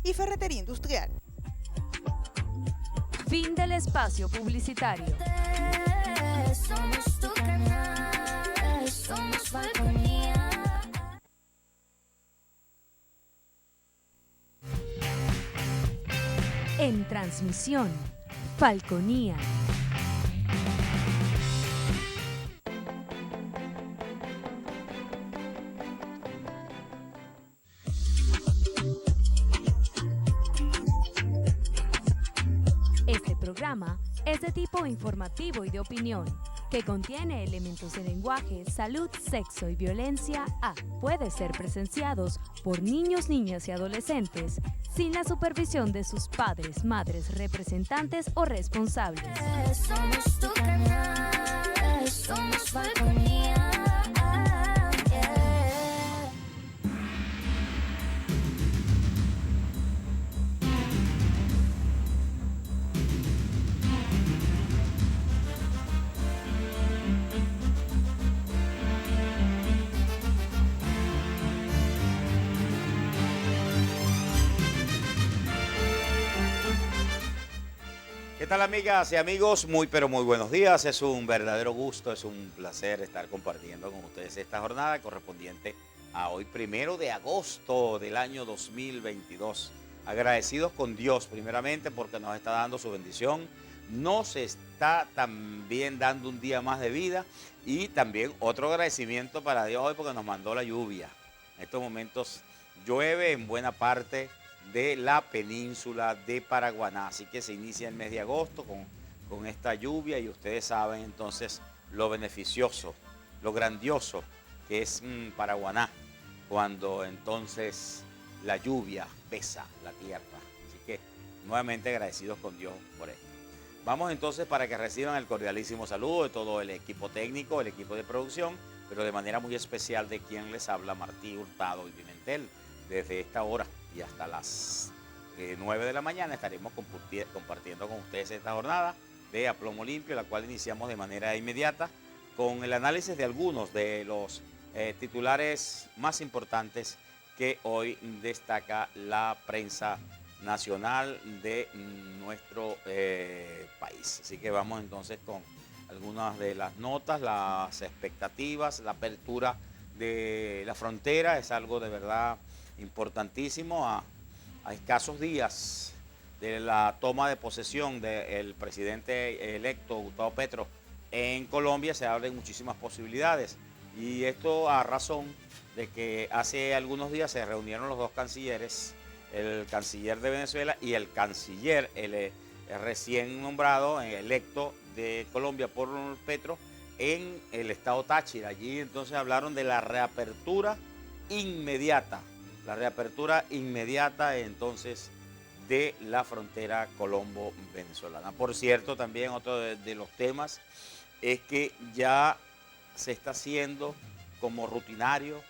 y ferretería industrial. Fin del espacio publicitario. Somos tu canal, somos Falconía. En transmisión, Falconía. Este programa es de tipo informativo y de opinión, que contiene elementos de lenguaje, salud, sexo y violencia puede ser presenciados por niños, niñas y adolescentes sin la supervisión de sus padres, madres, representantes o responsables. Somos tu canal, somos Falconía. ¿Qué tal, amigas y amigos? Muy pero muy buenos días. Es un verdadero gusto, es un placer estar compartiendo con ustedes esta jornada correspondiente a hoy, 1 de agosto del año 2022. Agradecidos con Dios primeramente porque nos está dando su bendición, nos está también dando un día más de vida y también otro agradecimiento para Dios hoy porque nos mandó la lluvia. En estos momentos llueve en buena parte de la península de Paraguaná, así que se inicia el mes de agosto con esta lluvia y ustedes saben entonces lo beneficioso, lo grandioso que es Paraguaná cuando entonces la lluvia besa la tierra, así que nuevamente agradecidos con Dios por esto. Vamos entonces para que reciban el cordialísimo saludo de todo el equipo técnico, el equipo de producción, pero de manera muy especial de quien les habla, Martí Hurtado y Pimentel. Desde esta hora y hasta las 9 de la mañana estaremos compartiendo con ustedes esta jornada de A Plomo Limpio, la cual iniciamos de manera inmediata con el análisis de algunos de los titulares más importantes que hoy destaca la prensa nacional de nuestro país. Así que vamos entonces con algunas de las notas, las expectativas, la apertura de la frontera. Es algo de verdad importantísimo a escasos días de la toma de posesión del presidente electo Gustavo Petro en Colombia. Se abren muchísimas posibilidades y esto a razón de que hace algunos días se reunieron los dos cancilleres, el canciller de Venezuela y el canciller, el recién nombrado, electo de Colombia por Petro, en el estado Táchira. Allí entonces hablaron de la reapertura inmediata entonces de la frontera colombo-venezolana. Por cierto, también otro de los temas es que ya se está haciendo como rutinario,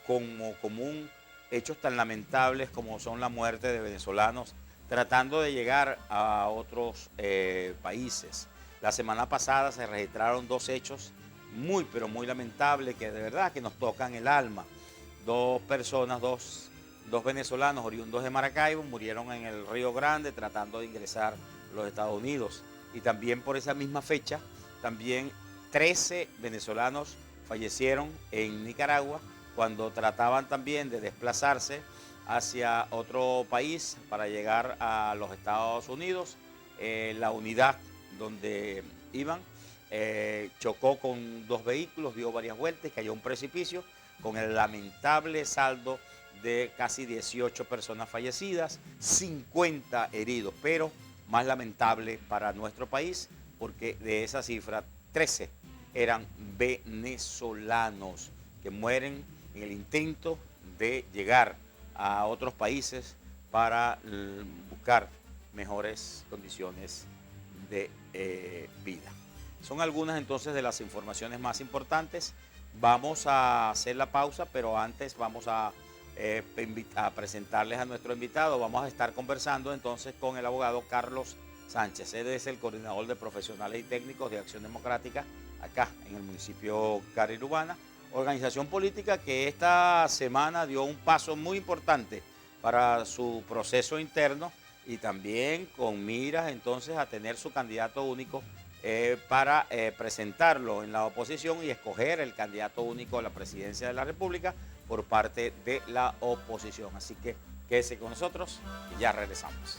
como común, hechos tan lamentables como son la muerte de venezolanos tratando de llegar a otros países. La semana pasada se registraron dos hechos muy pero muy lamentables que de verdad que nos tocan el alma. Dos personas, dos venezolanos oriundos de Maracaibo murieron en el Río Grande tratando de ingresar a los Estados Unidos. Y también por esa misma fecha, también 13 venezolanos fallecieron en Nicaragua cuando trataban también de desplazarse hacia otro país para llegar a los Estados Unidos. La unidad donde iban chocó con dos vehículos, dio varias vueltas, cayó a un precipicio, con el lamentable saldo de casi 18 personas fallecidas, 50 heridos, pero más lamentable para nuestro país, porque de esa cifra, 13 eran venezolanos que mueren en el intento de llegar a otros países para buscar mejores condiciones de vida. Son algunas entonces de las informaciones más importantes. Vamos a hacer la pausa, pero antes vamos a presentarles a nuestro invitado. Vamos a estar conversando entonces con el abogado Carlos Sánchez. Él es el coordinador de profesionales y técnicos de Acción Democrática acá en el municipio Carirubana, organización política que esta semana dio un paso muy importante para su proceso interno y también con miras entonces a tener su candidato único para presentarlo en la oposición y escoger el candidato único a la presidencia de la República por parte de la oposición. Así que quédese con nosotros y ya regresamos.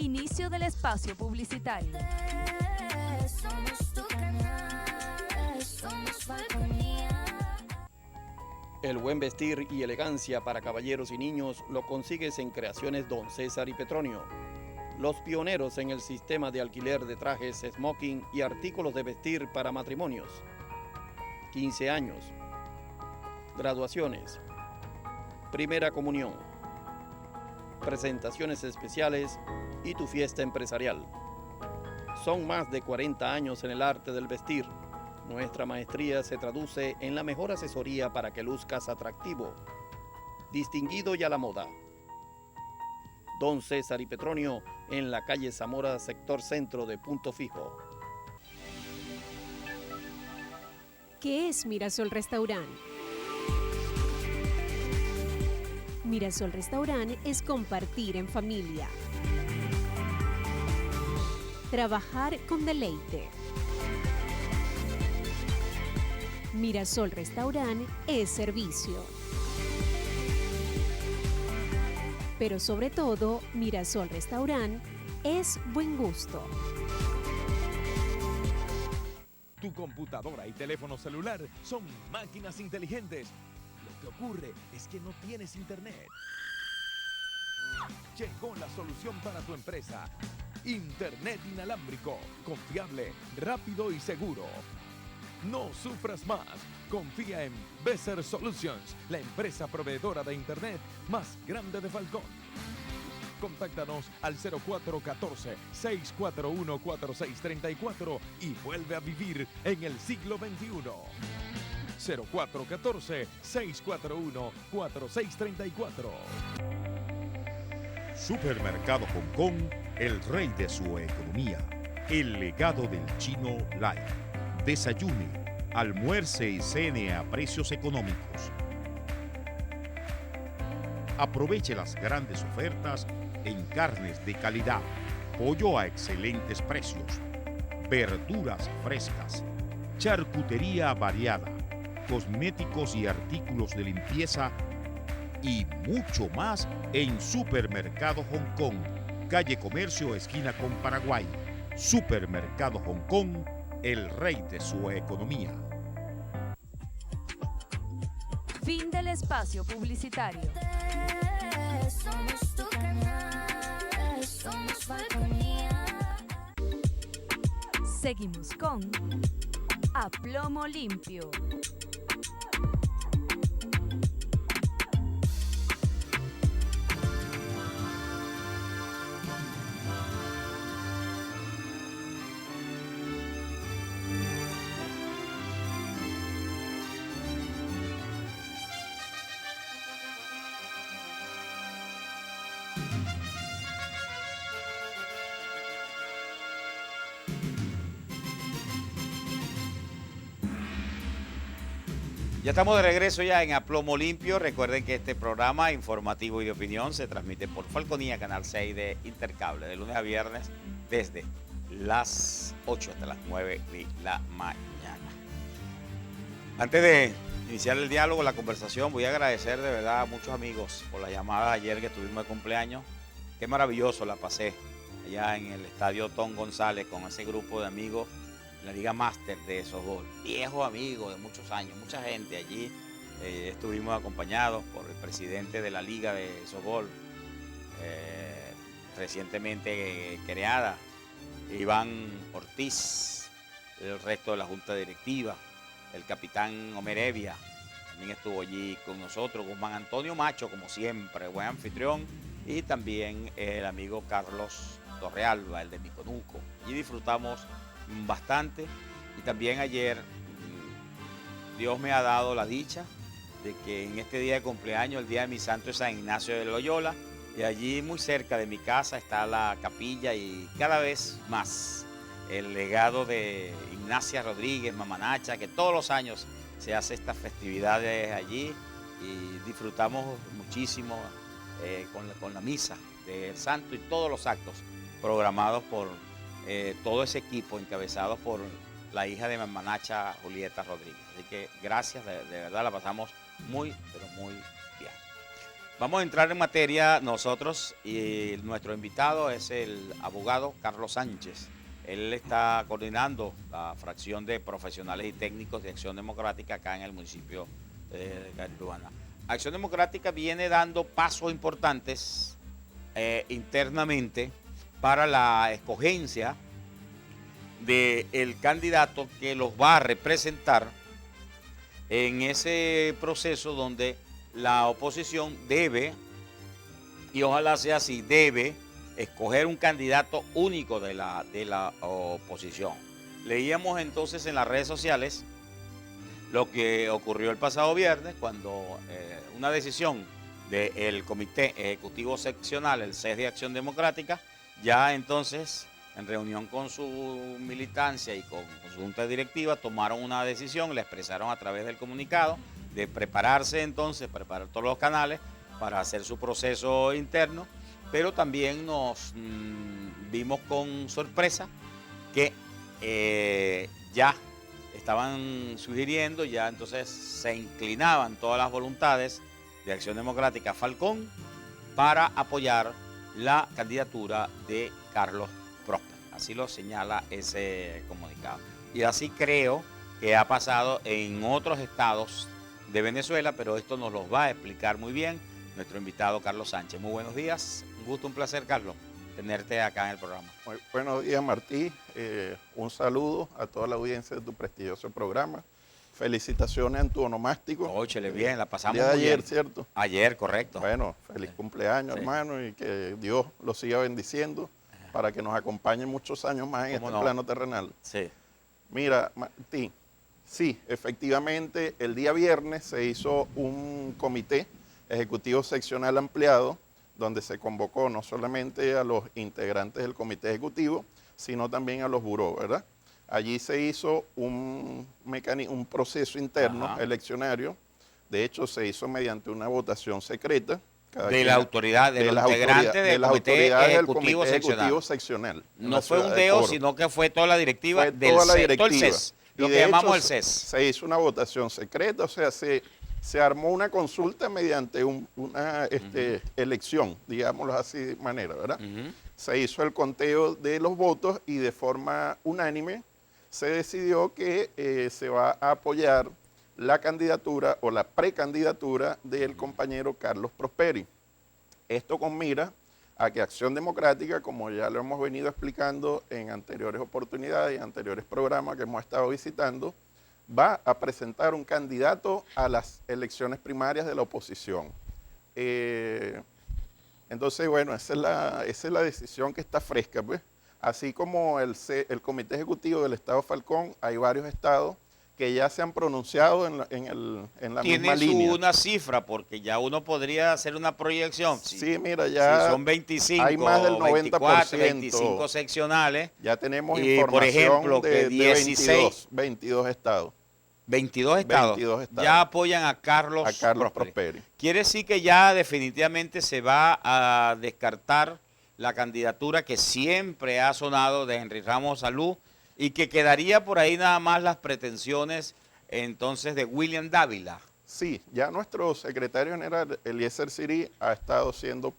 Inicio del espacio publicitario. Somos tu canal, somos Falconía. El buen vestir y elegancia para caballeros y niños lo consigues en Creaciones Don César y Petronio. Los pioneros en el sistema de alquiler de trajes, smoking y artículos de vestir para matrimonios. 15 años. Graduaciones. Primera comunión. Presentaciones especiales y tu fiesta empresarial. Son más de 40 años en el arte del vestir. Nuestra maestría se traduce en la mejor asesoría para que luzcas atractivo, distinguido y a la moda. Don César y Petronio en la calle Zamora, sector centro de Punto Fijo. ¿Qué es Mirasol Restaurant? Mirasol Restaurant es compartir en familia. Trabajar con deleite. Mirasol Restaurant es servicio. Pero sobre todo, Mirasol Restaurant es buen gusto. Tu computadora y teléfono celular son máquinas inteligentes. Lo que ocurre es que no tienes internet. Llegó la solución para tu empresa. Internet inalámbrico, confiable, rápido y seguro. No sufras más. Confía en Beser Solutions, la empresa proveedora de internet más grande de Falcón. Contáctanos al 0414-641-4634 y vuelve a vivir en el siglo XXI. 0414-641-4634. Supermercado Hong Kong, el rey de su economía. El legado del chino Lai. Desayune, almuerce y cene a precios económicos. Aproveche las grandes ofertas en carnes de calidad, pollo a excelentes precios, verduras frescas, charcutería variada, cosméticos y artículos de limpieza y mucho más en Supermercado Hong Kong, calle Comercio, esquina con Paraguay. Supermercado Hong Kong, el rey de su economía. Fin del espacio publicitario. Somos tu canal, somos Falconía. Seguimos con A Plomo Limpio. Ya estamos de regreso ya en A Plomo Limpio. Recuerden que este programa informativo y de opinión se transmite por Falconía, Canal 6 de Intercable, de lunes a viernes desde las 8 hasta las 9 de la mañana. Antes de iniciar el diálogo, la conversación, voy a agradecer de verdad a muchos amigos por la llamada ayer que tuvimos de cumpleaños. Qué maravilloso la pasé allá en el estadio Tom González con ese grupo de amigos, la Liga Máster de softball, viejos amigos de muchos años, mucha gente allí. Estuvimos acompañados por el presidente de la Liga de softball, recientemente creada, Iván Ortiz, el resto de la junta directiva, el capitán Homer Evia, también estuvo allí con nosotros, Guzmán Antonio Macho, como siempre, buen anfitrión, y también el amigo Carlos Torrealba, el de Miconuco. Y disfrutamos bastante, y también ayer Dios me ha dado la dicha de que en este día de cumpleaños, el día de mi santo es San Ignacio de Loyola, y allí muy cerca de mi casa está la capilla y cada vez más el legado de Ignacia Rodríguez, Mamanacha, que todos los años se hace estas festividades allí y disfrutamos muchísimo con la misa del santo y todos los actos programados por todo ese equipo encabezado por la hija de Mamanacha, Julieta Rodríguez. Así que gracias, de verdad la pasamos muy, pero muy bien. Vamos a entrar en materia nosotros y nuestro invitado es el abogado Carlos Sánchez. Él está coordinando la fracción de profesionales y técnicos de Acción Democrática acá en el municipio de Galluana. Acción Democrática viene dando pasos importantes internamente para la escogencia del candidato que los va a representar en ese proceso donde la oposición debe, y ojalá sea así, debe escoger un candidato único de la oposición. Leíamos entonces en las redes sociales lo que ocurrió el pasado viernes cuando una decisión del Comité Ejecutivo Seccional, el CES de Acción Democrática, ya entonces en reunión con su militancia y con su junta directiva tomaron una decisión, la expresaron a través del comunicado de prepararse entonces, preparar todos los canales para hacer su proceso interno, pero también nos vimos con sorpresa que ya estaban sugiriendo, ya entonces se inclinaban todas las voluntades de Acción Democrática Falcón para apoyar la candidatura de Carlos Próspero. Así lo señala ese comunicado. Y así creo que ha pasado en otros estados de Venezuela, pero esto nos lo va a explicar muy bien nuestro invitado Carlos Sánchez. Muy buenos días, un gusto, un placer, Carlos, tenerte acá en el programa. Muy buenos días, Martí. Un saludo a toda la audiencia de tu prestigioso programa. Felicitaciones en tu onomástico. Óchele bien, la pasamos día de muy ayer, bien. ¿cierto? Ayer, correcto. Bueno, feliz cumpleaños, Sí. hermano, y que Dios lo siga bendiciendo para que nos acompañe muchos años más en este ¿Cómo no? plano terrenal. Sí. Mira, Martí, sí, efectivamente, el día viernes se hizo un comité ejecutivo seccional ampliado donde se convocó no solamente a los integrantes del comité ejecutivo, sino también a los burós, ¿verdad? Allí se hizo un proceso interno eleccionario. De hecho, se hizo mediante una votación secreta. De la autoridad, de los integrantes del Comité Ejecutivo Seccional. No fue un deo, sino que fue toda la directiva del CES, todo el CES, lo que llamamos el CES. Se hizo una votación secreta, o sea, se armó una consulta mediante una elección, digámoslo así de manera, ¿verdad? Se hizo el conteo de los votos y de forma unánime se decidió que se va a apoyar la candidatura o la precandidatura del compañero Carlos Prosperi. Esto con mira a que Acción Democrática, como ya lo hemos venido explicando en anteriores oportunidades y en anteriores programas que hemos estado visitando, va a presentar un candidato a las elecciones primarias de la oposición. Entonces, bueno, esa es la decisión que está fresca, pues. Así como el Comité Ejecutivo del Estado Falcón, hay varios estados que ya se han pronunciado en la misma línea. Tiene una cifra, porque ya uno podría hacer una proyección. Sí, mira, ya si son 25, hay más del 90%. 24, 25 seccionales. Ya tenemos y, información por ejemplo, de, que 16, 22 estados. 22 estados ya apoyan a Carlos Prosperi. Quiere decir que ya definitivamente se va a descartar la candidatura que siempre ha sonado de Henry Ramos Salud y que quedaría por ahí nada más las pretensiones entonces de William Dávila. Sí, ya nuestro secretario general, Eliezer Siri, ha estado siendo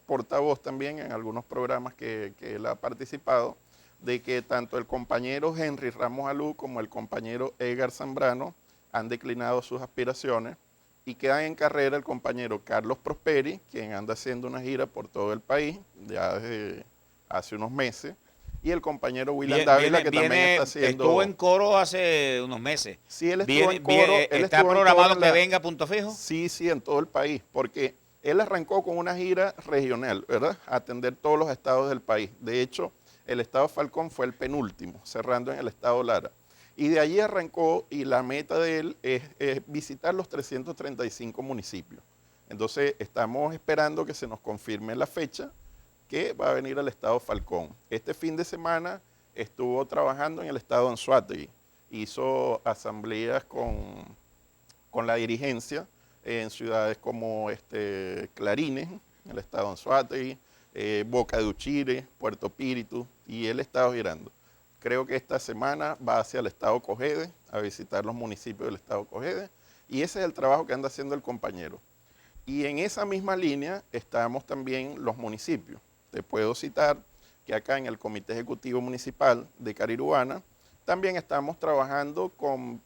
portavoz también en algunos programas que él ha participado, de que tanto el compañero Henry Ramos Alú como el compañero Edgar Zambrano han declinado sus aspiraciones y quedan en carrera el compañero Carlos Prosperi, quien anda haciendo una gira por todo el país ya desde hace unos meses, y el compañero William Dávila, que también está haciendo... Estuvo en coro hace unos meses. Sí, él estuvo en coro. ¿Está programado que venga a Punto Fijo? Sí, en todo el país, porque él arrancó con una gira regional, ¿verdad? A atender todos los estados del país. De hecho, el estado Falcón fue el penúltimo, cerrando en el estado Lara. Y de allí arrancó, y la meta de él es visitar los 335 municipios. Entonces, estamos esperando que se nos confirme la fecha que va a venir al estado Falcón. Este fin de semana estuvo trabajando en el estado Anzoátegui. Hizo asambleas con la dirigencia en ciudades como Clarines, en el estado Anzoátegui, Boca de Uchire, Puerto Píritu, y él estaba girando. Creo que esta semana va hacia el estado Cogede, a visitar los municipios del estado Cogede, y ese es el trabajo que anda haciendo el compañero. Y en esa misma línea estamos también los municipios. Te puedo citar que acá en el Comité Ejecutivo Municipal de Cariruana también estamos trabajando con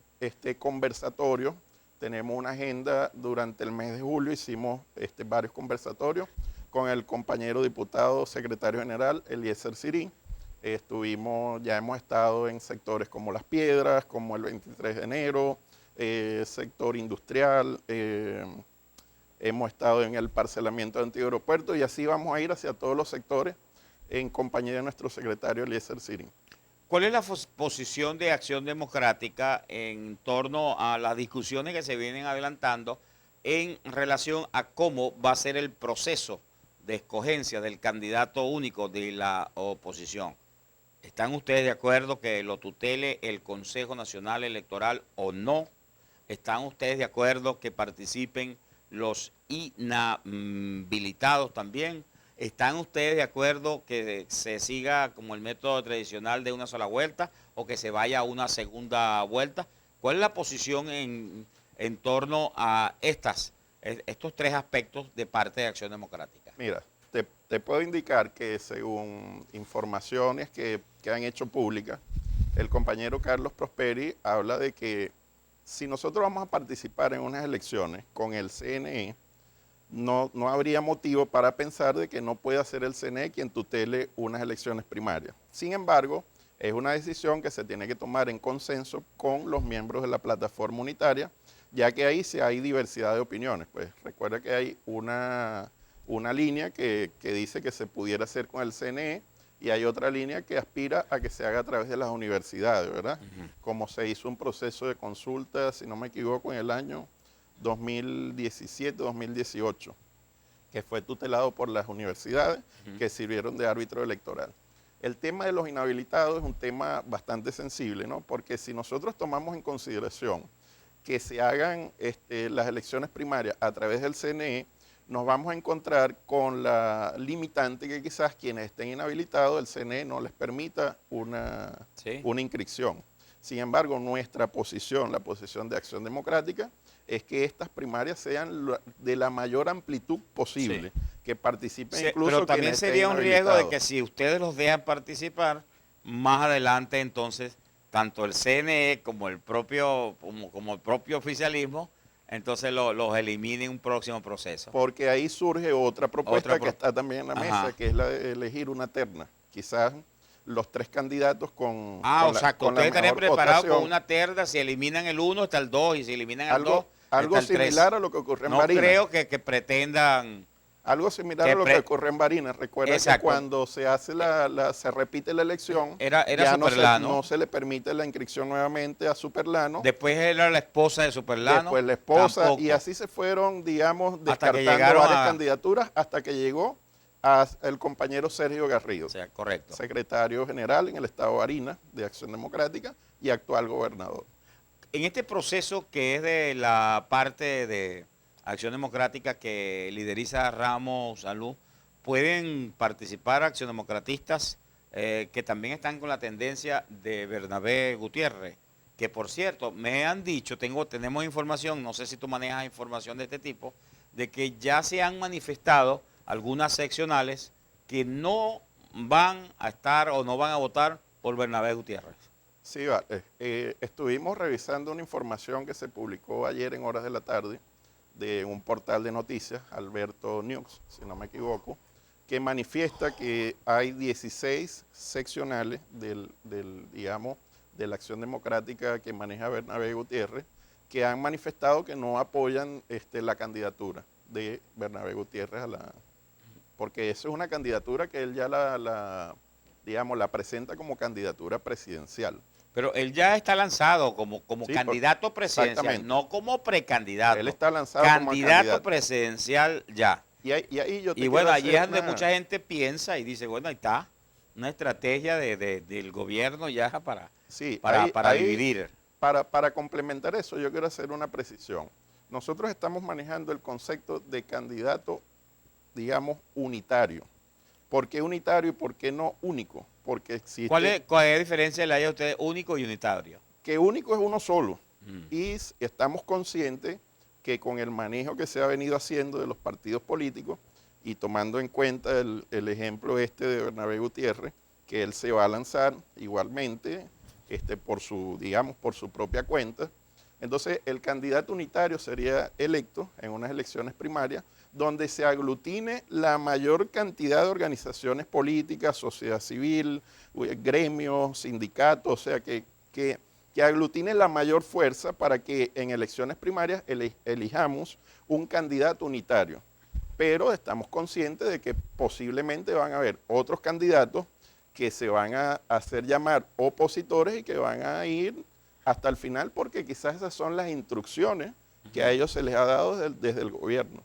conversatorios. Tenemos una agenda durante el mes de julio, hicimos varios conversatorios con el compañero diputado secretario general Eliezer Sirí. Ya hemos estado en sectores como Las Piedras, como el 23 de enero, sector industrial, hemos estado en el parcelamiento de antiguo aeropuerto, y así vamos a ir hacia todos los sectores en compañía de nuestro secretario Eliezer Sirí. ¿Cuál es la posición de Acción Democrática en torno a las discusiones que se vienen adelantando en relación a cómo va a ser el proceso de escogencia del candidato único de la oposición? ¿Están ustedes de acuerdo que lo tutele el Consejo Nacional Electoral o no? ¿Están ustedes de acuerdo que participen los inhabilitados también? ¿Están ustedes de acuerdo que se siga como el método tradicional de una sola vuelta o que se vaya a una segunda vuelta? ¿Cuál es la posición en torno a estos tres aspectos de parte de Acción Democrática? Mira, te puedo indicar que según informaciones que han hecho públicas, el compañero Carlos Prosperi habla de que si nosotros vamos a participar en unas elecciones con el CNE, no habría motivo para pensar de que no pueda ser el CNE quien tutele unas elecciones primarias. Sin embargo, es una decisión que se tiene que tomar en consenso con los miembros de la plataforma unitaria, ya que ahí sí hay diversidad de opiniones. Pues recuerda que hay una línea que dice que se pudiera hacer con el CNE, y hay otra línea que aspira a que se haga a través de las universidades, ¿verdad? Como se hizo un proceso de consulta, si no me equivoco, en el año 2017-2018, que fue tutelado por las universidades que sirvieron de árbitro electoral. El tema de los inhabilitados es un tema bastante sensible, ¿no? Porque si nosotros tomamos en consideración que se hagan las elecciones primarias a través del CNE, nos vamos a encontrar con la limitante que quizás quienes estén inhabilitados, el CNE no les permita una inscripción. Sin embargo, nuestra posición, la posición de Acción Democrática, es que estas primarias sean de la mayor amplitud posible, que participen incluso pero también quienes sería estén un riesgo de inhabilitados. que si ustedes los dejan participar, más adelante entonces, tanto el CNE como el propio oficialismo, entonces los elimine en un próximo proceso. Porque ahí surge otra propuesta que está también en la mesa, que es la de elegir una terna. Quizás los tres candidatos con o sea, que ustedes estarían preparados con una terna, si eliminan el 1 está el 2, y si eliminan el 2 algo está el 3. similar a lo que ocurre en Barinas. No creo que pretendan... Algo similar a lo que ocurre en Barinas. Recuerda que cuando se hace se repite la elección, era ya Superlano. no se le permite la inscripción nuevamente a Superlano. Después era la esposa de Superlano. Después la esposa, tampoco. y así se fueron, digamos, Hasta descartando varias candidaturas hasta que llegó el compañero Sergio Garrido, correcto, secretario general en el estado de Barinas de Acción Democrática y actual gobernador. En este proceso que es de la parte de Acción Democrática que lideriza Ramos Salud, ¿pueden participar acciondemocratistas que también están con la tendencia de Bernabé Gutiérrez? Que por cierto, me han dicho, tenemos información, no sé si tú manejas información de este tipo, de que ya se han manifestado algunas seccionales que no van a estar o no van a votar por Bernabé Gutiérrez. Sí, vale. Estuvimos revisando una información que se publicó ayer en horas de la tarde de un portal de noticias, Alberto News, si no me equivoco, que manifiesta que hay 16 seccionales digamos, de la Acción Democrática que maneja Bernabé Gutiérrez, que han manifestado que no apoyan la candidatura de Bernabé Gutiérrez porque eso es una candidatura que él ya digamos, la presenta como candidatura presidencial. Pero él ya está lanzado como Sí, candidato presidencial, no como precandidato. Él está lanzado como candidato presidencial ya. Y ahí yo te Y bueno, quiero allí es hacer donde una- mucha gente piensa y dice, bueno, ahí está una estrategia del gobierno ya para Sí, para ahí, dividir. Para complementar eso, yo quiero hacer una precisión. Nosotros estamos manejando el concepto de candidato, digamos, unitario. ¿Por qué unitario y por qué no único? Porque existe... ¿Cuál es la diferencia le hay a ustedes único y unitario? Que único es uno solo. Mm. Y estamos conscientes que con el manejo que se ha venido haciendo de los partidos políticos y tomando en cuenta el ejemplo de Bernabé Gutiérrez, que él se va a lanzar igualmente por su propia cuenta. Entonces, el candidato unitario sería electo en unas elecciones primarias donde se aglutine la mayor cantidad de organizaciones políticas, sociedad civil, gremios, sindicatos, o sea, que aglutine la mayor fuerza para que en elecciones primarias elijamos un candidato unitario. Pero estamos conscientes de que posiblemente van a haber otros candidatos que se van a hacer llamar opositores y que van a ir hasta el final porque quizás esas son las instrucciones que a ellos se les ha dado desde el gobierno.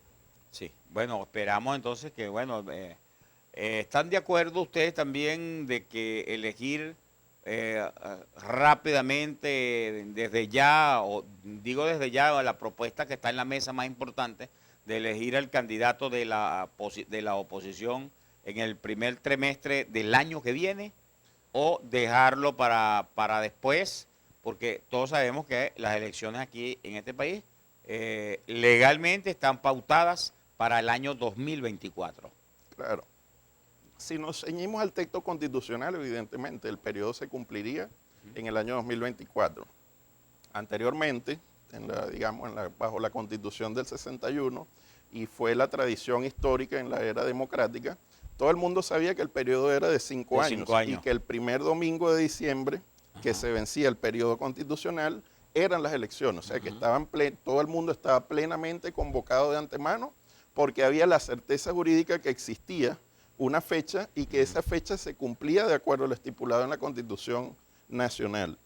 Sí, bueno, esperamos entonces que, bueno, ¿están de acuerdo ustedes también de que elegir rápidamente desde ya, o digo desde ya, la propuesta que está en la mesa más importante de elegir al candidato de la oposición en el primer trimestre del año que viene o dejarlo para después? Porque todos sabemos que las elecciones aquí en este país legalmente están pautadas para el año 2024. Claro. Si nos ceñimos al texto constitucional, evidentemente el periodo se cumpliría en el año 2024. Anteriormente, bajo la Constitución del 61, y fue la tradición histórica en la era democrática, todo el mundo sabía que el periodo era de 5 años y que el primer domingo de diciembre, que se vencía el periodo constitucional, eran las elecciones. O sea, que todo el mundo estaba plenamente convocado de antemano porque había la certeza jurídica que existía una fecha y que esa fecha se cumplía de acuerdo a lo estipulado en la Constitución Nacional.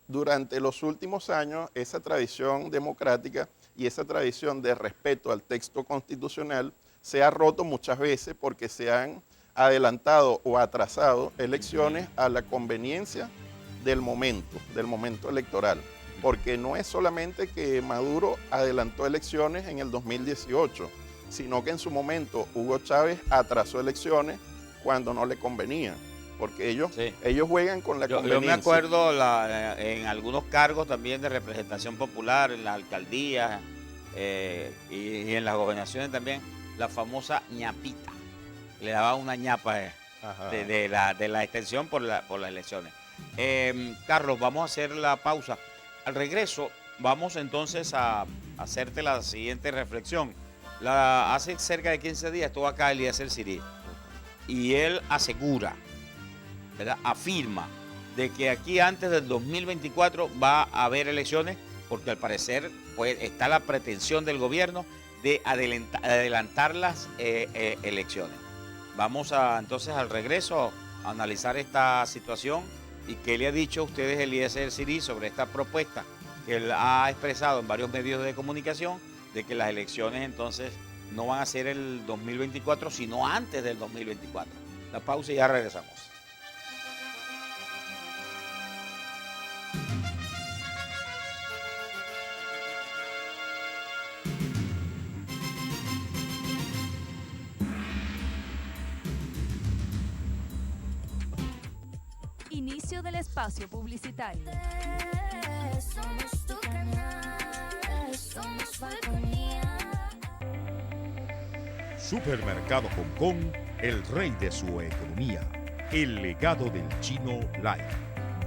Durante los últimos años, esa tradición democrática y esa tradición de respeto al texto constitucional se ha roto muchas veces porque se han adelantado o atrasado elecciones a la conveniencia del momento electoral. Porque no es solamente que Maduro adelantó elecciones en el 2018, sino que en su momento Hugo Chávez atrasó elecciones cuando no le convenía, porque ellos juegan con la conveniencia. Yo me acuerdo en algunos cargos también de representación popular, en las alcaldías y en las gobernaciones también, la famosa ñapita. Le daba una ñapa de la extensión por las elecciones. Carlos, vamos a hacer la pausa. Al regreso, vamos entonces a hacerte la siguiente reflexión. Hace cerca de 15 días estuvo acá Eliezer Sirí y él asegura, ¿verdad? Afirma de que aquí antes del 2024 va a haber elecciones porque al parecer pues, está la pretensión del gobierno de adelantar las elecciones. Vamos entonces al regreso a analizar esta situación y qué le ha dicho a ustedes Eliezer Sirí sobre esta propuesta que él ha expresado en varios medios de comunicación de que las elecciones entonces no van a ser el 2024, sino antes del 2024. La pausa y ya regresamos. Inicio del espacio publicitario. Somos tu canal, somos Falconía. Supermercado Hong Kong, el rey de su economía. El legado del chino Life.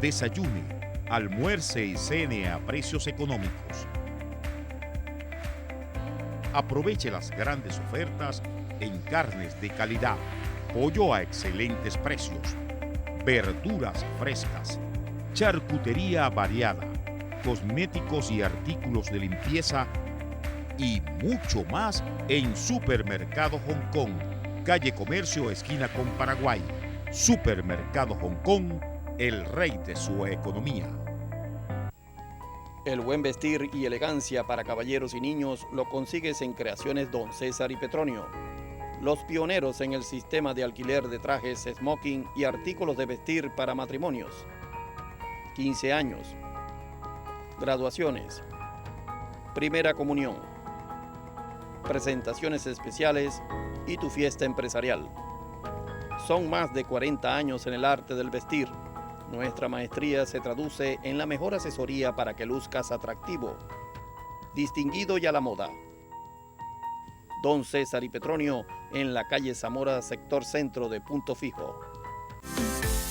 Desayune, almuerce y cene a precios económicos. Aproveche las grandes ofertas en carnes de calidad, pollo a excelentes precios, verduras frescas, charcutería variada, cosméticos y artículos de limpieza y mucho más en Supermercado Hong Kong, calle Comercio, esquina con Paraguay. Supermercado Hong Kong, el rey de su economía. El buen vestir y elegancia para caballeros y niños lo consigues en Creaciones Don César y Petronio, los pioneros en el sistema de alquiler de trajes, smoking y artículos de vestir para matrimonios, 15 años, graduaciones, primera comunión, presentaciones especiales y tu fiesta empresarial. Son más de 40 años en el arte del vestir. Nuestra maestría se traduce en la mejor asesoría para que luzcas atractivo, distinguido y a la moda. Don César y Petronio en la calle Zamora, sector centro de Punto Fijo.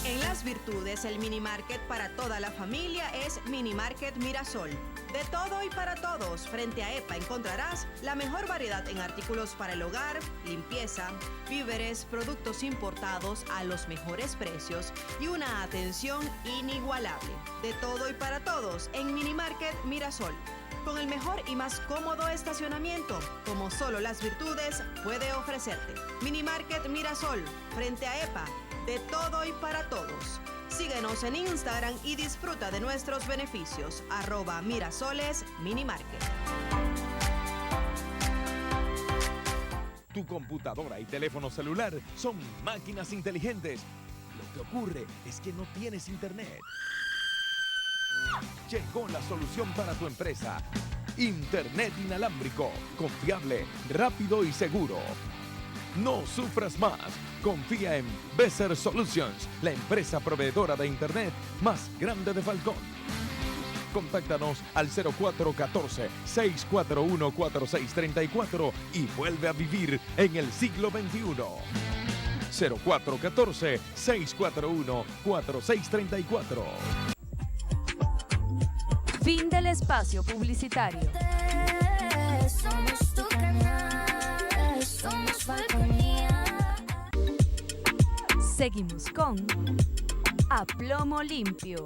En Las Virtudes, el mini market para toda la familia es Mini Market Mirasol. De todo y para todos, frente a EPA encontrarás la mejor variedad en artículos para el hogar, limpieza, víveres, productos importados a los mejores precios y una atención inigualable. De todo y para todos en Mini Market Mirasol. Con el mejor y más cómodo estacionamiento, como solo Las Virtudes puede ofrecerte. Mini Market Mirasol, frente a EPA, de todo y para todos. Síguenos en Instagram y disfruta de nuestros beneficios. @Mirasoles Minimarket. Tu computadora y teléfono celular son máquinas inteligentes. Lo que ocurre es que no tienes internet. Llegó la solución para tu empresa. Internet inalámbrico, confiable, rápido y seguro. No sufras más. Confía en Beser Solutions, la empresa proveedora de Internet más grande de Falcón. Contáctanos al 0414-641-4634 y vuelve a vivir en el siglo XXI. 0414-641-4634. Fin del espacio publicitario. Somos tu canal, somos Falconía. Seguimos con A Plomo Limpio.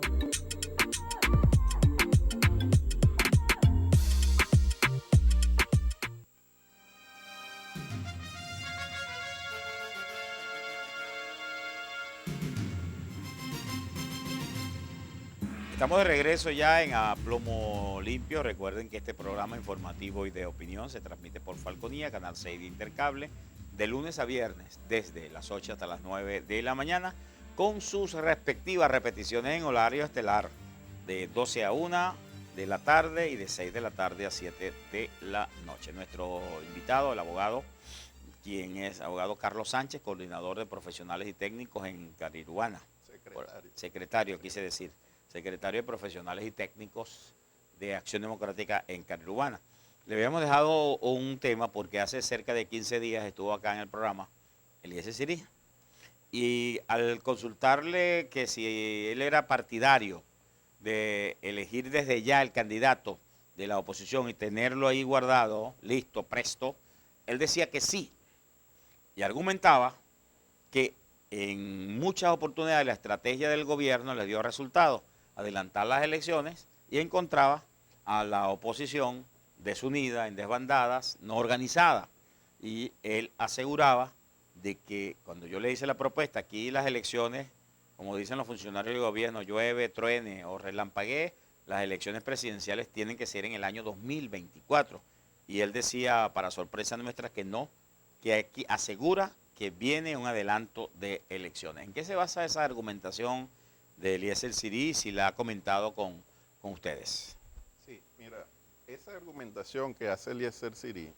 Estamos de regreso ya en A Plomo Limpio. Recuerden que este programa informativo y de opinión se transmite por Falconía, Canal 6 de Intercable, de lunes a viernes, desde las 8 hasta las 9 de la mañana, con sus respectivas repeticiones en horario estelar, de 12 a 1 de la tarde y de 6 de la tarde a 7 de la noche. Nuestro invitado, el abogado, quien es abogado Carlos Sánchez, coordinador de profesionales y técnicos en Cariruana. Secretario, quise decir. Secretario de Profesionales y Técnicos de Acción Democrática en Cariruana. Le habíamos dejado un tema porque hace cerca de 15 días estuvo acá en el programa Eliezer Sirí. Y al consultarle que si él era partidario de elegir desde ya el candidato de la oposición y tenerlo ahí guardado, listo, presto, él decía que sí. Y argumentaba que en muchas oportunidades la estrategia del gobierno le dio resultados, adelantar las elecciones, y encontraba a la oposición desunida, en desbandadas, no organizada. Y él aseguraba de que cuando yo le hice la propuesta, aquí las elecciones, como dicen los funcionarios del gobierno, llueve, truene o relampaguee, las elecciones presidenciales tienen que ser en el año 2024. Y él decía, para sorpresa nuestra, que no, que aquí asegura que viene un adelanto de elecciones. ¿En qué se basa esa argumentación de Eliezer Sirí, si la ha comentado con ustedes? Sí, mira, esa argumentación que hace Eliezer Sirí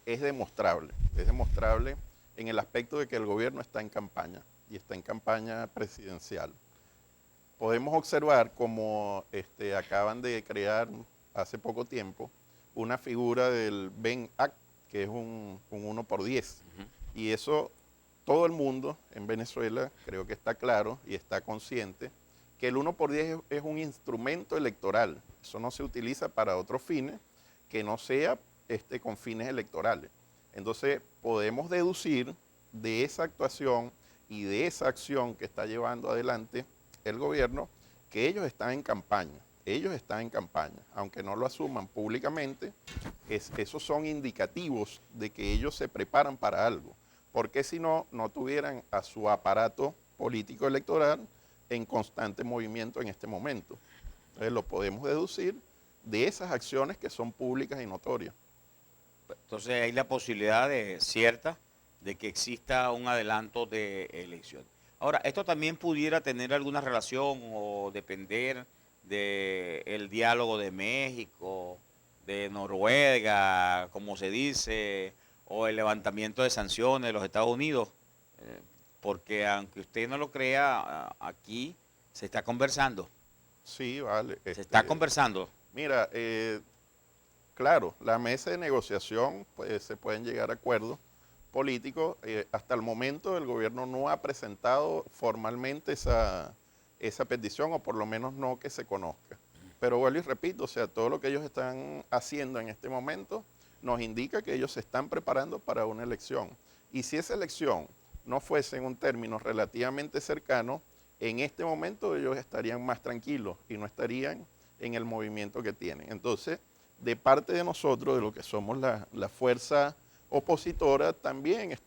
es demostrable en el aspecto de que el gobierno está en campaña, y está en campaña presidencial. Podemos observar como acaban de crear hace poco tiempo una figura del Ben Act, que es un 1 por 10. Y eso, todo el mundo en Venezuela creo que está claro y está consciente que el 1 por 10 es un instrumento electoral. Eso no se utiliza para otros fines que no sea con fines electorales. Entonces, podemos deducir de esa actuación y de esa acción que está llevando adelante el gobierno que ellos están en campaña. Ellos están en campaña, aunque no lo asuman públicamente, esos son indicativos de que ellos se preparan para algo, porque si no, no tuvieran a su aparato político electoral en constante movimiento en este momento. Entonces lo podemos deducir de esas acciones que son públicas y notorias. Entonces hay la posibilidad cierta de que exista un adelanto de elecciones. Ahora, esto también pudiera tener alguna relación o depender del diálogo de México, de Noruega, como se dice, o el levantamiento de sanciones de los Estados Unidos, porque aunque usted no lo crea, aquí se está conversando. Sí, vale. Se está conversando. Mira, claro, la mesa de negociación, pues se pueden llegar a acuerdos políticos. Hasta el momento el gobierno no ha presentado formalmente esa petición, o por lo menos no que se conozca. Pero vuelvo y repito, o sea, todo lo que ellos están haciendo en este momento nos indica que ellos se están preparando para una elección. Y si esa elección no fuese en un término relativamente cercano, en este momento ellos estarían más tranquilos y no estarían en el movimiento que tienen. Entonces, de parte de nosotros, de lo que somos la fuerza opositora, también,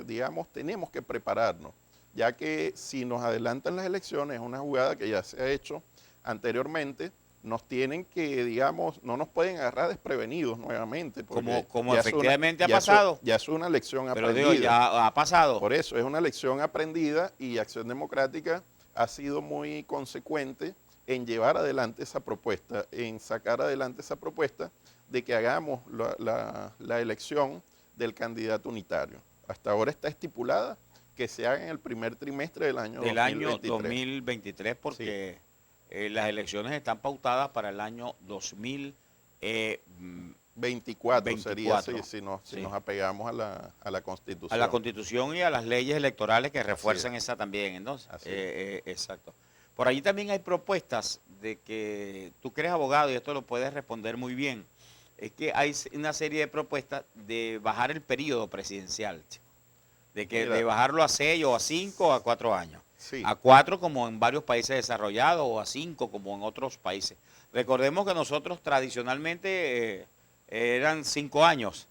digamos, tenemos que prepararnos, ya que si nos adelantan las elecciones, es una jugada que ya se ha hecho anteriormente, nos tienen que, digamos, no nos pueden agarrar desprevenidos nuevamente. Como efectivamente ha pasado. Ya es una lección aprendida. Pero digo, ya ha pasado. Por eso, es una lección aprendida y Acción Democrática ha sido muy consecuente en llevar adelante esa propuesta, en sacar adelante esa propuesta de que hagamos la elección del candidato unitario. Hasta ahora está estipulada que se haga en el primer trimestre del año 2023, porque las elecciones están pautadas para el año 2024 sería si nos apegamos a la Constitución. A la Constitución y a las leyes electorales que refuerzan esa también, entonces. Exacto. Por allí también hay propuestas de que tú que eres abogado y esto lo puedes responder muy bien. Es que hay una serie de propuestas de bajar el periodo presidencial, chico. De bajarlo a 6 o a 5 o a 4 años. Sí. A 4 como en varios países desarrollados o a 5 como en otros países. Recordemos que nosotros tradicionalmente eran 5 años.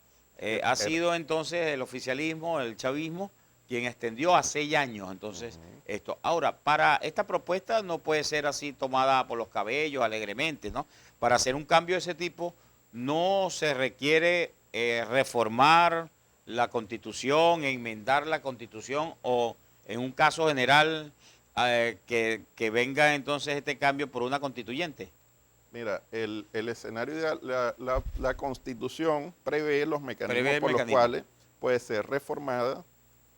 Ha sido entonces el oficialismo, el chavismo, quien extendió a 6 años. Entonces, esto. Ahora, para esta propuesta no puede ser así tomada por los cabellos alegremente, ¿no? Para hacer un cambio de ese tipo no se requiere reformar la Constitución, enmendar la Constitución o en un caso general que venga entonces este cambio por una constituyente. Mira, el escenario ideal, la Constitución prevé los mecanismos por los cuales puede ser reformada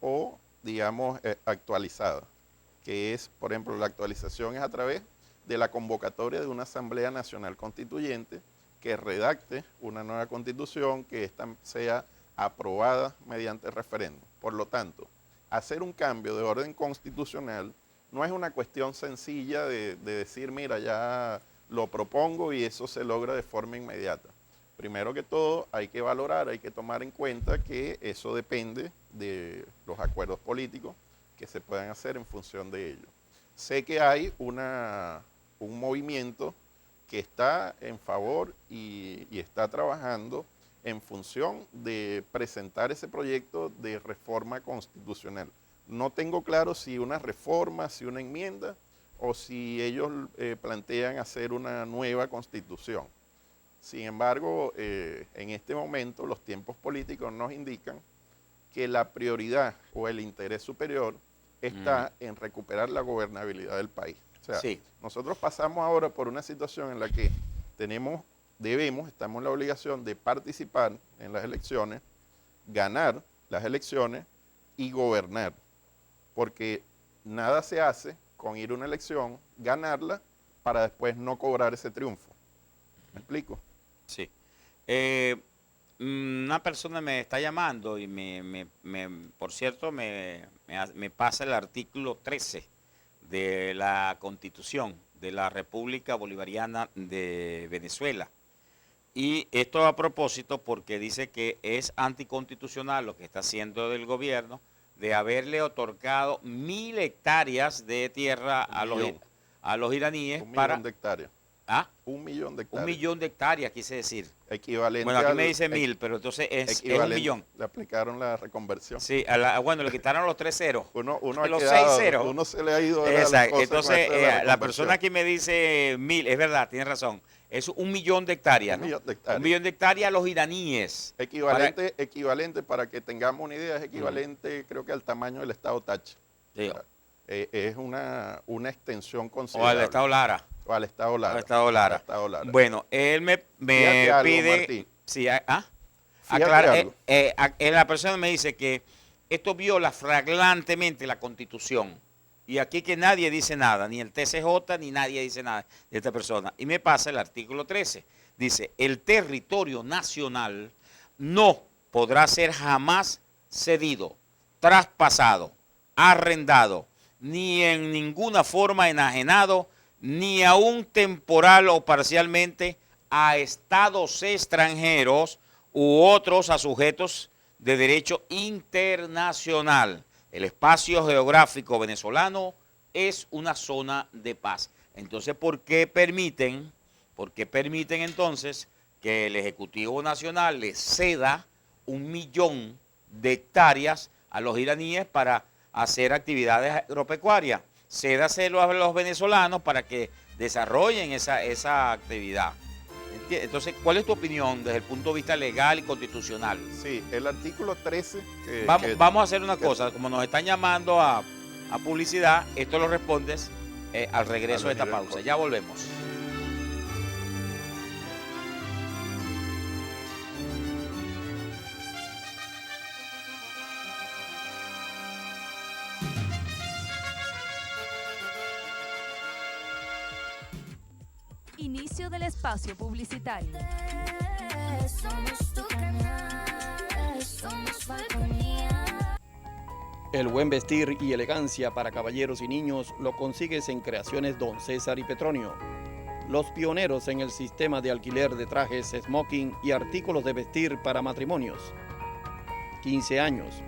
o, digamos, actualizada, que es, por ejemplo, la actualización es a través de la convocatoria de una Asamblea Nacional Constituyente que redacte una nueva Constitución, que esta sea aprobada mediante referéndum. Por lo tanto, hacer un cambio de orden constitucional no es una cuestión sencilla de decir, mira, ya lo propongo y eso se logra de forma inmediata. Primero que todo, hay que valorar, hay que tomar en cuenta que eso depende de los acuerdos políticos que se puedan hacer en función de ello. Sé que hay un movimiento que está en favor y está trabajando en función de presentar ese proyecto de reforma constitucional. No tengo claro si una reforma, si una enmienda, o si ellos plantean hacer una nueva constitución. Sin embargo, en este momento los tiempos políticos nos indican que la prioridad o el interés superior está en recuperar la gobernabilidad del país. O sea, nosotros pasamos ahora por una situación en la que estamos en la obligación de participar en las elecciones, ganar las elecciones y gobernar. Porque nada se hace con ir a una elección, ganarla, para después no cobrar ese triunfo. ¿Me explico? Sí. Una persona me está llamando y por cierto, me pasa el artículo 13 de la Constitución de la República Bolivariana de Venezuela, Y esto a propósito porque dice que es anticonstitucional lo que está haciendo el gobierno de haberle otorgado 1.000 hectáreas de tierra a los iraníes. 1 millón de hectáreas. ¿Ah? 1 millón de hectáreas. 1 millón de hectáreas, quise decir. Equivalente. Bueno, aquí me dice 1.000, pero entonces es 1 millón. Le aplicaron la reconversión. Sí, bueno, le quitaron los 3 ceros. Uno los ha 6 quedado, ceros. Uno se le ha ido. Exacto. Entonces, la persona aquí me dice 1.000, es verdad, tiene razón. Es 1 millón de hectáreas, ¿no? 1 millón de hectáreas. 1 millón de hectáreas a los iraníes. Equivalente, para que tengamos una idea, es equivalente, creo que al tamaño del estado Táchira. Sí. Es una extensión O considerable. al estado Lara. O al estado Lara. Al estado Lara. Al estado Lara. Bueno, él me pide... Martín. Sí, Fíjate la persona me dice que esto viola flagrantemente la Constitución. Y aquí que nadie dice nada, ni el TCJ, ni nadie dice nada de esta persona. Y me pasa el artículo 13. Dice, el territorio nacional no podrá ser jamás cedido, traspasado, arrendado, ni en ninguna forma enajenado, ni aún temporal o parcialmente a estados extranjeros u otros a sujetos de derecho internacional. El espacio geográfico venezolano es una zona de paz. Entonces, ¿por qué permiten entonces que el Ejecutivo Nacional le ceda 1 millón de hectáreas a los iraníes para hacer actividades agropecuarias? Cédaselo a los venezolanos para que desarrollen esa actividad. Entonces, ¿cuál es tu opinión desde el punto de vista legal y constitucional? Sí, el artículo 13... Vamos a hacer una cosa, como nos están llamando a publicidad, esto lo respondes al regreso de esta pausa. Ya volvemos. Inicio del espacio publicitario. Somos tu canal, somos Falconía. El buen vestir y elegancia para caballeros y niños lo consigues en Creaciones Don César y Petronio. Los pioneros en el sistema de alquiler de trajes, smoking y artículos de vestir para matrimonios. 15 años.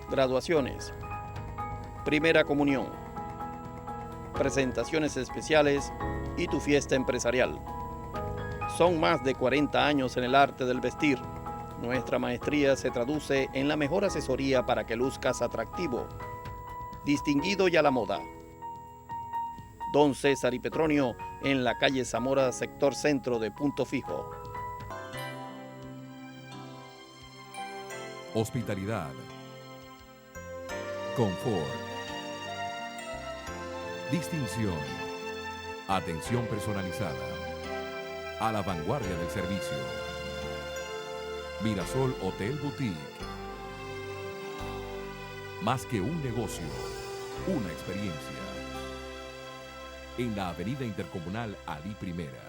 Graduaciones. Primera comunión. Presentaciones especiales y tu fiesta empresarial. Son más de 40 años en el arte del vestir. Nuestra maestría se traduce en la mejor asesoría para que luzcas atractivo, distinguido y a la moda. Don César y Petronio en la calle Zamora, sector centro de Punto Fijo. Hospitalidad, confort, distinción, atención personalizada, a la vanguardia del servicio. Mirasol Hotel Boutique. Más que un negocio, una experiencia. En la Avenida Intercomunal Ali Primera.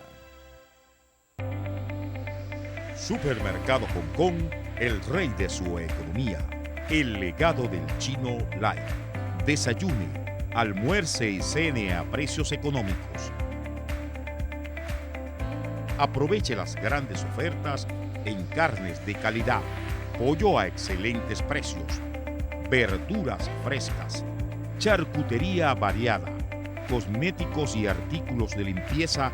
Supermercado Hong Kong, el rey de su economía. El legado del chino Lai. Desayune, almuerce y cene a precios económicos. Aproveche las grandes ofertas en carnes de calidad, pollo a excelentes precios, verduras frescas, charcutería variada, cosméticos y artículos de limpieza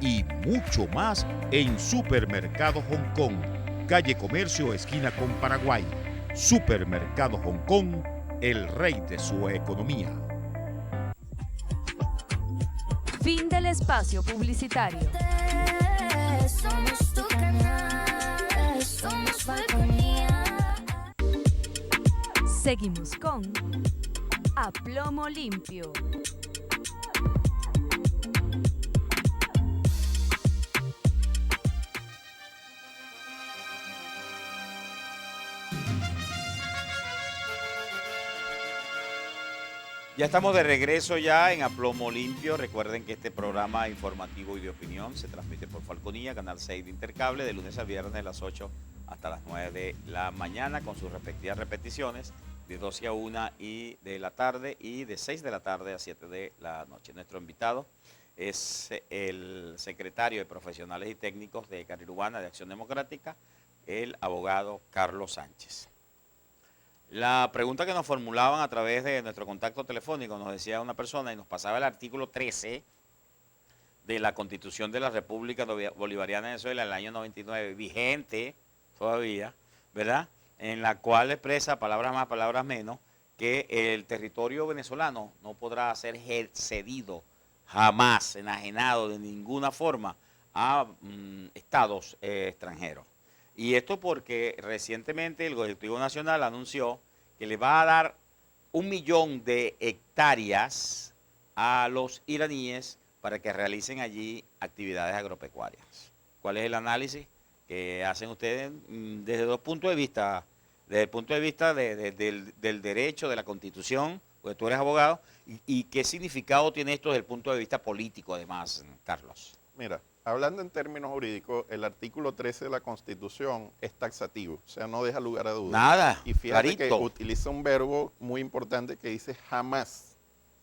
y mucho más en Supermercado Hong Kong, calle Comercio, esquina con Paraguay. Supermercado Hong Kong, el rey de su economía. Fin del espacio publicitario. Somos tu canal, somos Falconía. Seguimos con A Plomo Limpio. Ya estamos de regreso ya en A Plomo Limpio. Recuerden que este programa informativo y de opinión se transmite por Falconía, Canal 6 de Intercable, de lunes a viernes de las 8 hasta las 9 de la mañana, con sus respectivas repeticiones de 12 a 1 y de la tarde y de 6 de la tarde a 7 de la noche. Nuestro invitado es el secretario de Profesionales y Técnicos de Carirubana de Acción Democrática, el abogado Carlos Sánchez. La pregunta que nos formulaban a través de nuestro contacto telefónico, nos decía una persona y nos pasaba el artículo 13 de la Constitución de la República Bolivariana de Venezuela del año 99, vigente todavía, ¿verdad? En la cual expresa, palabras más, palabras menos, que el territorio venezolano no podrá ser cedido jamás, enajenado de ninguna forma a estados extranjeros. Y esto porque recientemente el Ejecutivo Nacional anunció que le va a dar 1 millón de hectáreas a los iraníes para que realicen allí actividades agropecuarias. ¿Cuál es el análisis que hacen ustedes desde dos puntos de vista? Desde el punto de vista del derecho, de la Constitución, porque tú eres abogado, y qué significado tiene esto desde el punto de vista político, además, Carlos. Mira, hablando en términos jurídicos, el artículo 13 de la Constitución es taxativo, o sea, no deja lugar a dudas. Nada, y fíjate clarito. que utiliza un verbo muy importante que dice jamás.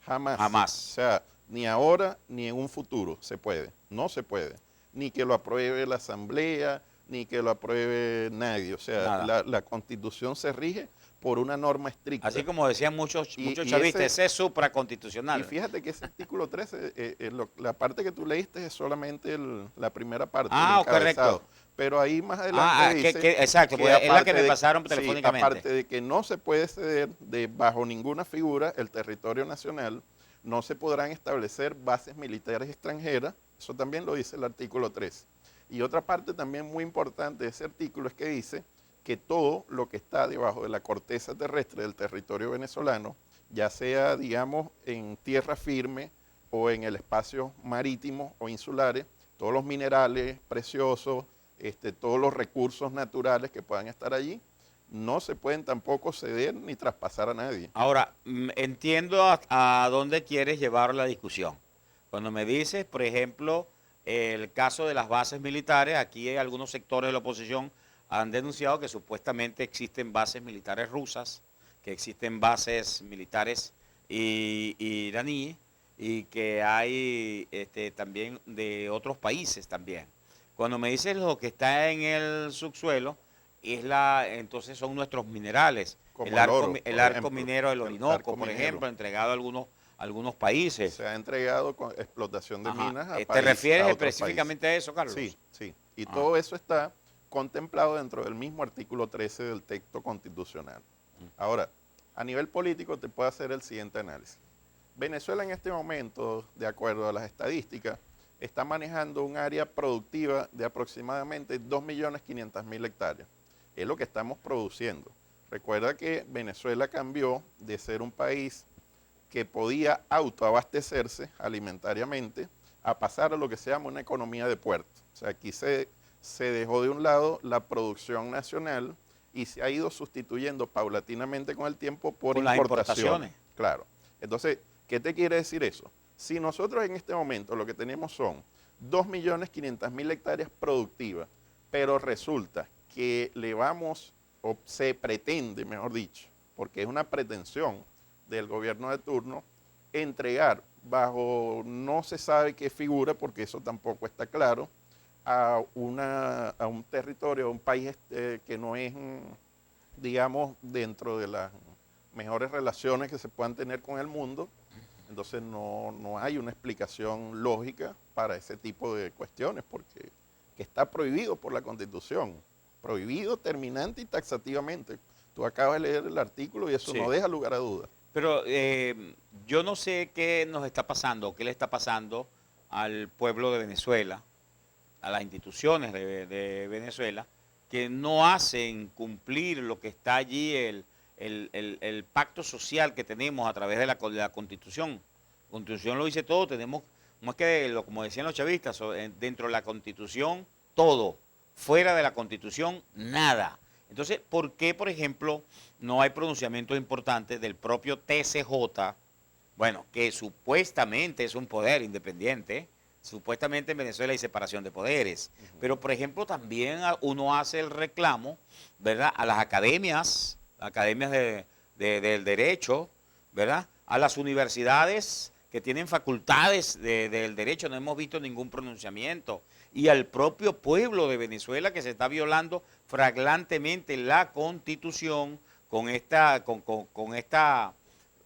Jamás. Jamás. O sea, ni ahora ni en un futuro se puede. No se puede. Ni que lo apruebe la Asamblea, ni que lo apruebe nadie. O sea, la Constitución se rige por una norma estricta. Así como decían muchos chavistas, ese es supraconstitucional. Y fíjate que ese artículo 13, la parte que tú leíste es solamente la primera parte, el encabezado. Correcto. Pero ahí más adelante dice exacto, que es la que me pasaron telefónicamente. Aparte de que no se puede ceder bajo ninguna figura el territorio nacional, no se podrán establecer bases militares extranjeras, eso también lo dice el artículo 13. Y otra parte también muy importante de ese artículo es que dice que todo lo que está debajo de la corteza terrestre del territorio venezolano, ya sea, digamos, en tierra firme o en el espacio marítimo o insulares, todos los minerales preciosos, todos los recursos naturales que puedan estar allí, no se pueden tampoco ceder ni traspasar a nadie. Ahora, entiendo a dónde quieres llevar la discusión. Cuando me dices, por ejemplo, el caso de las bases militares, aquí hay algunos sectores de la oposición han denunciado que supuestamente existen bases militares rusas, que existen bases militares iraníes y que hay también de otros países también. Cuando me dices lo que está en el subsuelo, entonces son nuestros minerales. Como el arco minero del Orinoco, por ejemplo, entregado a algunos países. Se ha entregado con explotación de minas a ¿Te países, refieres a otros específicamente países. a eso, Carlos? Sí, sí. Y todo eso está contemplado dentro del mismo artículo 13 del texto constitucional. Ahora, a nivel político te puedo hacer el siguiente análisis. Venezuela en este momento, de acuerdo a las estadísticas, está manejando un área productiva de aproximadamente 2.500.000 hectáreas. Es lo que estamos produciendo. Recuerda que Venezuela cambió de ser un país que podía autoabastecerse alimentariamente a pasar a lo que se llama una economía de puerto. O sea, aquí se dejó de un lado la producción nacional y se ha ido sustituyendo paulatinamente con el tiempo por importaciones. Claro. Entonces, ¿qué te quiere decir eso? Si nosotros en este momento lo que tenemos son 2.500.000 hectáreas productivas, pero resulta que le vamos, o se pretende, mejor dicho, porque es una pretensión del gobierno de turno, entregar bajo no se sabe qué figura, porque eso tampoco está claro, a un territorio, a un país que no es, digamos, dentro de las mejores relaciones que se puedan tener con el mundo. Entonces no hay una explicación lógica para ese tipo de cuestiones, porque que está prohibido por la Constitución, prohibido terminante y taxativamente. Tú acabas de leer el artículo y eso no deja lugar a dudas. Pero yo no sé qué nos está pasando, qué le está pasando al pueblo de Venezuela, a las instituciones de Venezuela, que no hacen cumplir lo que está allí, el pacto social que tenemos a través de la Constitución. La Constitución lo dice todo, tenemos, más que como decían los chavistas, dentro de la Constitución todo, fuera de la Constitución nada. Entonces, ¿por qué, por ejemplo, no hay pronunciamientos importantes del propio TCJ? Bueno, que supuestamente es un poder independiente, supuestamente en Venezuela hay separación de poderes, pero por ejemplo también uno hace el reclamo, ¿verdad?, a las academias del derecho, ¿verdad?, a las universidades que tienen facultades del derecho, no hemos visto ningún pronunciamiento. Y al propio pueblo de Venezuela, que se está violando flagrantemente la Constitución con esta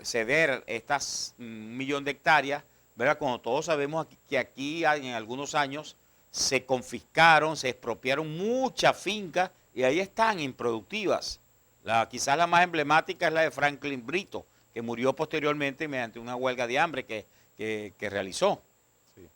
ceder estas 1 millón de hectáreas, ¿verdad? Cuando todos sabemos que aquí en algunos años se confiscaron, se expropiaron muchas fincas y ahí están improductivas. Quizás la más emblemática es la de Franklin Brito, que murió posteriormente mediante una huelga de hambre que realizó. Sí.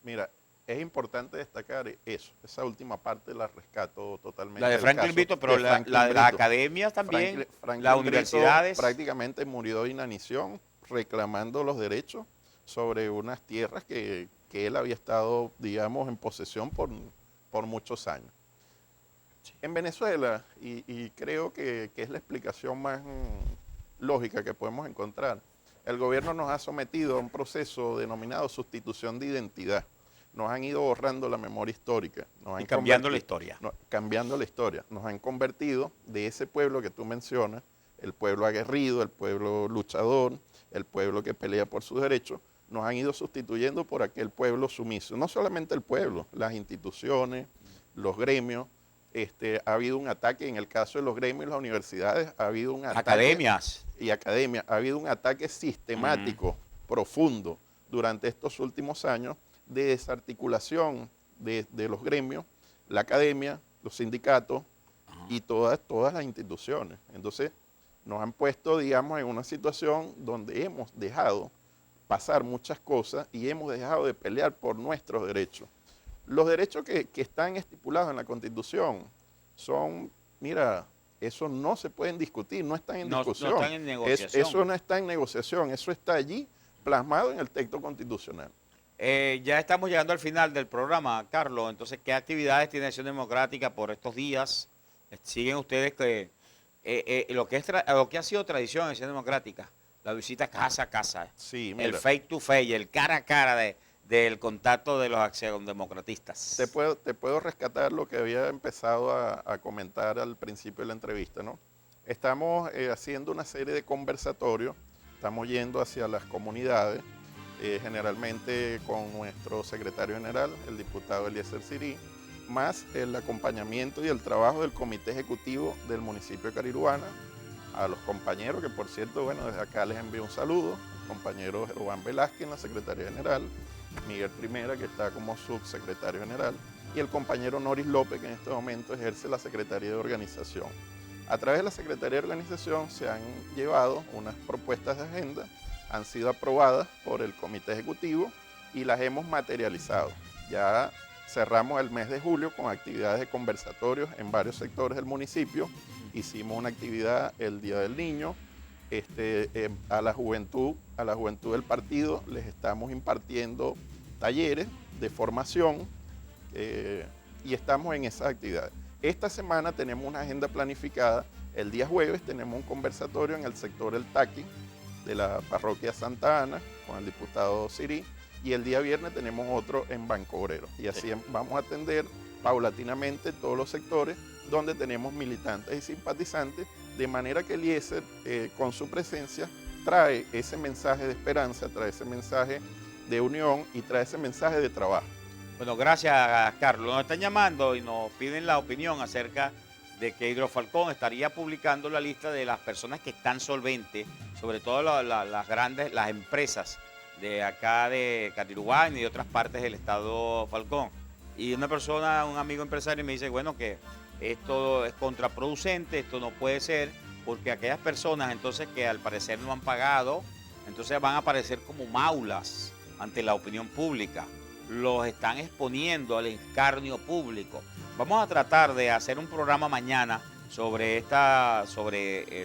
Mira, es importante destacar eso, esa última parte la rescato totalmente. La de Franklin Brito, pero la de las academias también, las universidades. Prácticamente murió de inanición reclamando los derechos sobre unas tierras que él había estado, digamos, en posesión por muchos años. En Venezuela, y creo que es la explicación más lógica que podemos encontrar, el gobierno nos ha sometido a un proceso denominado sustitución de identidad. Nos han ido borrando la memoria histórica. Y cambiando la historia. Cambiando la historia. Nos han convertido de ese pueblo que tú mencionas, el pueblo aguerrido, el pueblo luchador, el pueblo que pelea por sus derechos, nos han ido sustituyendo por aquel pueblo sumiso. No solamente el pueblo, las instituciones, los gremios. Ha habido un ataque, en el caso de los gremios y las universidades, ha habido un ataque. Academias. Y academias. Ha habido un ataque sistemático, profundo, durante estos últimos años, de desarticulación de los gremios, la academia, los sindicatos y todas las instituciones. Entonces, nos han puesto, digamos, en una situación donde hemos dejado pasar muchas cosas y hemos dejado de pelear por nuestros derechos. Los derechos que están estipulados en la Constitución son, mira, eso no se pueden discutir, no están en discusión. No están en negociación. Eso no está en negociación, eso está allí plasmado en el texto constitucional. Ya estamos llegando al final del programa, Carlos. Entonces, ¿qué actividades tiene Acción Democrática por estos días? ¿Siguen ustedes lo que ha sido tradición en Acción Democrática? La visita casa a casa, sí, mira, el face to face, el cara a cara del contacto de los acción-democratistas. Te puedo rescatar lo que había empezado a comentar al principio de la entrevista, ¿no? Estamos haciendo una serie de conversatorios, estamos yendo hacia las comunidades, generalmente con nuestro secretario general, el diputado Eliezer Sirí, más el acompañamiento y el trabajo del comité ejecutivo del municipio de Cariruana, a los compañeros, que por cierto, bueno, desde acá les envío un saludo, el compañero Juan Velázquez en la Secretaría General, Miguel Primera, que está como subsecretario general, y el compañero Noris López, que en este momento ejerce la Secretaría de Organización. A través de la Secretaría de Organización se han llevado unas propuestas de agenda, han sido aprobadas por el Comité Ejecutivo y las hemos materializado. Ya cerramos el mes de julio con actividades de conversatorios en varios sectores del municipio. Hicimos una actividad el Día del Niño. A la juventud del partido les estamos impartiendo talleres de formación y estamos en esas actividades. Esta semana tenemos una agenda planificada. El día jueves tenemos un conversatorio en el sector El Taqui de la parroquia Santa Ana con el diputado Sirí, y el día viernes tenemos otro en Banco Obrero. Y así vamos a atender paulatinamente todos los sectores donde tenemos militantes y simpatizantes, de manera que Eliezer, con su presencia, trae ese mensaje de esperanza, trae ese mensaje de unión y trae ese mensaje de trabajo. Bueno, gracias, Carlos. Nos están llamando y nos piden la opinión acerca de que Hidrofalcón estaría publicando la lista de las personas que están solventes, sobre todo las empresas de acá de Catirubán y de otras partes del estado Falcón. Y una persona, un amigo empresario, me dice, bueno, que esto es contraproducente, esto no puede ser, porque aquellas personas entonces que al parecer no han pagado, entonces van a aparecer como maulas ante la opinión pública. Los están exponiendo al escarnio público. Vamos a tratar de hacer un programa mañana sobre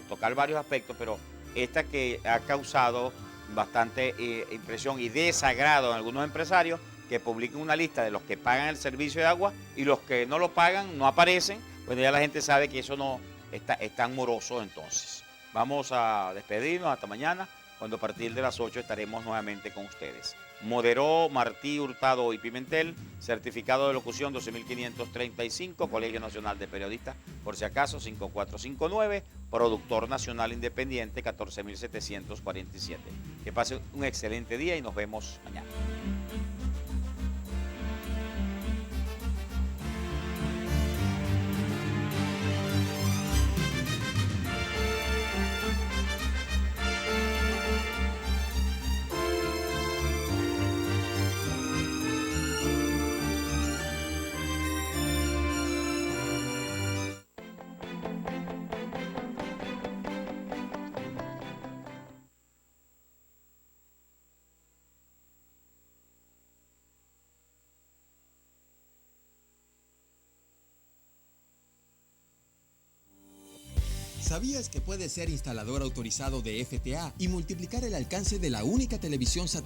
tocar varios aspectos, pero esta que ha causado bastante impresión y desagrado en algunos empresarios, que publiquen una lista de los que pagan el servicio de agua y los que no lo pagan, no aparecen. Bueno, ya la gente sabe que eso no es tan moroso. Entonces vamos a despedirnos hasta mañana, cuando a partir de las 8 estaremos nuevamente con ustedes. Moderó Martí Hurtado y Pimentel, certificado de locución 12.535, Colegio Nacional de Periodistas, por si acaso, 5459 productor nacional independiente, 14.747. Que pase un excelente día y nos vemos mañana. ¿Sabías que puedes ser instalador autorizado de FTA y multiplicar el alcance de la única televisión satelital